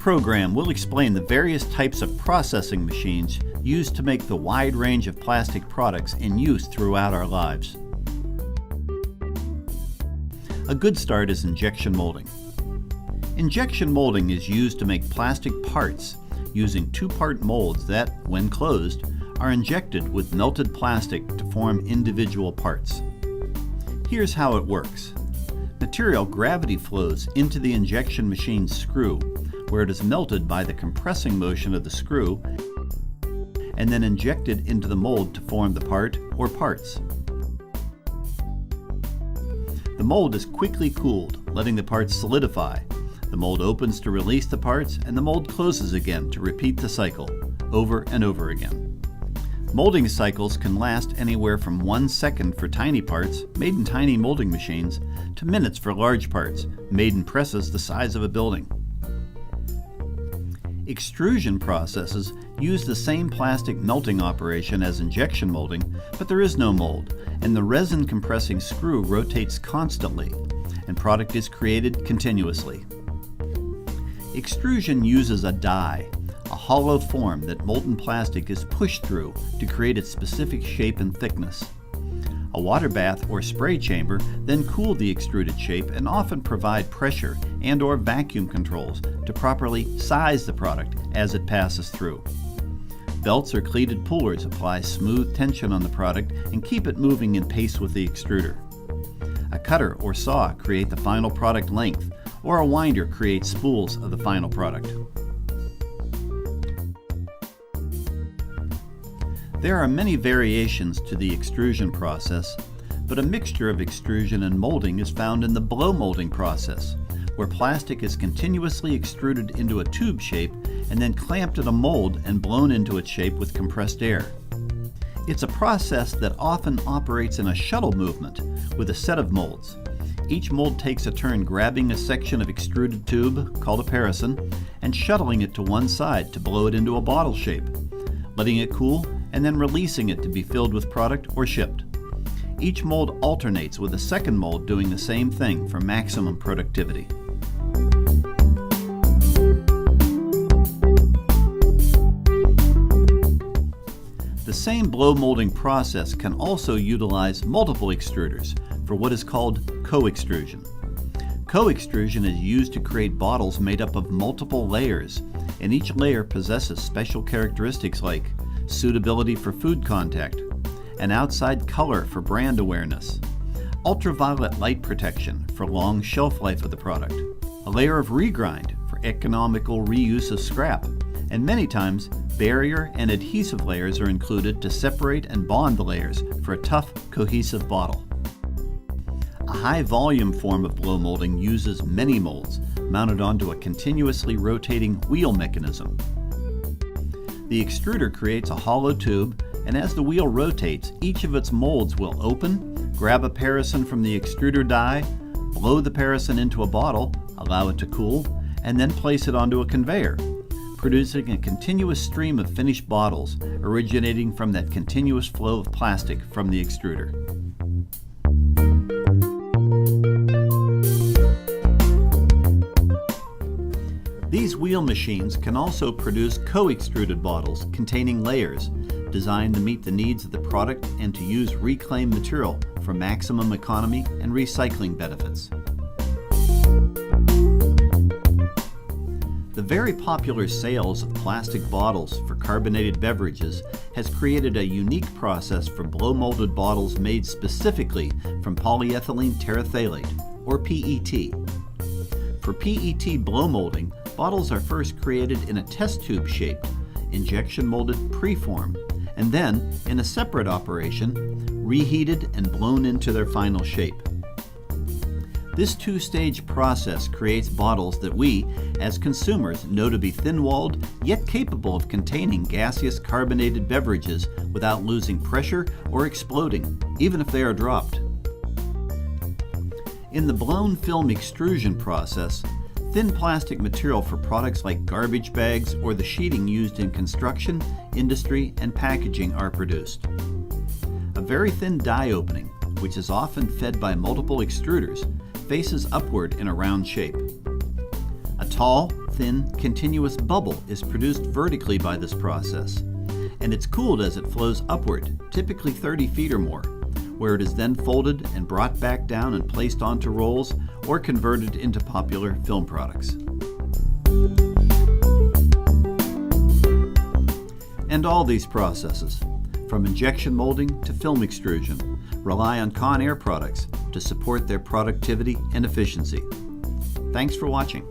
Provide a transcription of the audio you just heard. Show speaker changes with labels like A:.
A: program, we'll explain the various types of processing machines used to make the wide range of plastic products in use throughout our lives. A good start is injection molding. Injection molding is used to make plastic parts using two-part molds that, when closed, are injected with melted plastic to form individual parts. Here's how it works. Material gravity flows into the injection machine's screw, where it is melted by the compressing motion of the screw and then injected into the mold to form the part or parts. The mold is quickly cooled, letting the parts solidify. The mold opens to release the parts, and the mold closes again to repeat the cycle over and over again. Molding cycles can last anywhere from 1 second for tiny parts made in tiny molding machines to minutes for large parts made in presses the size of a building. Extrusion processes use the same plastic melting operation as injection molding, but there is no mold, and the resin compressing screw rotates constantly, and product is created continuously. Extrusion uses a die, a hollow form that molten plastic is pushed through to create its specific shape and thickness. A water bath or spray chamber then cool the extruded shape and often provide pressure and/or vacuum controls to properly size the product as it passes through. Belts or cleated pullers apply smooth tension on the product and keep it moving in pace with the extruder. A cutter or saw create the final product length, or a winder creates spools of the final product. There are many variations to the extrusion process, but a mixture of extrusion and molding is found in the blow molding process, where plastic is continuously extruded into a tube shape and then clamped in a mold and blown into its shape with compressed air. It's a process that often operates in a shuttle movement with a set of molds. Each mold takes a turn grabbing a section of extruded tube, called a parison, and shuttling it to one side to blow it into a bottle shape, letting it cool and then releasing it to be filled with product or shipped. Each mold alternates with a second mold doing the same thing for maximum productivity. The same blow molding process can also utilize multiple extruders for what is called co-extrusion. Co-extrusion is used to create bottles made up of multiple layers, and each layer possesses special characteristics like suitability for food contact, an outside color for brand awareness, ultraviolet light protection for long shelf life of the product, a layer of regrind for economical reuse of scrap, and many times barrier and adhesive layers are included to separate and bond the layers for a tough, cohesive bottle. A high volume form of blow molding uses many molds mounted onto a continuously rotating wheel mechanism. The extruder creates a hollow tube, and as the wheel rotates, each of its molds will open, grab a parison from the extruder die, blow the parison into a bottle, allow it to cool, and then place it onto a conveyor, producing a continuous stream of finished bottles originating from that continuous flow of plastic from the extruder. These wheel machines can also produce co-extruded bottles containing layers designed to meet the needs of the product and to use reclaimed material for maximum economy and recycling benefits. The very popular sales of plastic bottles for carbonated beverages has created a unique process for blow molded bottles made specifically from polyethylene terephthalate, or PET. For PET blow molding, bottles are first created in a test tube shaped, injection molded preform, and then, in a separate operation, reheated and blown into their final shape. This two-stage process creates bottles that we, as consumers, know to be thin-walled, yet capable of containing gaseous carbonated beverages without losing pressure or exploding, even if they are dropped. In the blown film extrusion process, thin plastic material for products like garbage bags or the sheeting used in construction, industry, and packaging are produced. A very thin die opening, which is often fed by multiple extruders, faces upward in a round shape. A tall, thin, continuous bubble is produced vertically by this process, and it's cooled as it flows upward, typically 30 feet or more, where it is then folded and brought back down and placed onto rolls or converted into popular film products. And all these processes, from injection molding to film extrusion, rely on Con Air products to support their productivity and efficiency. Thanks for watching.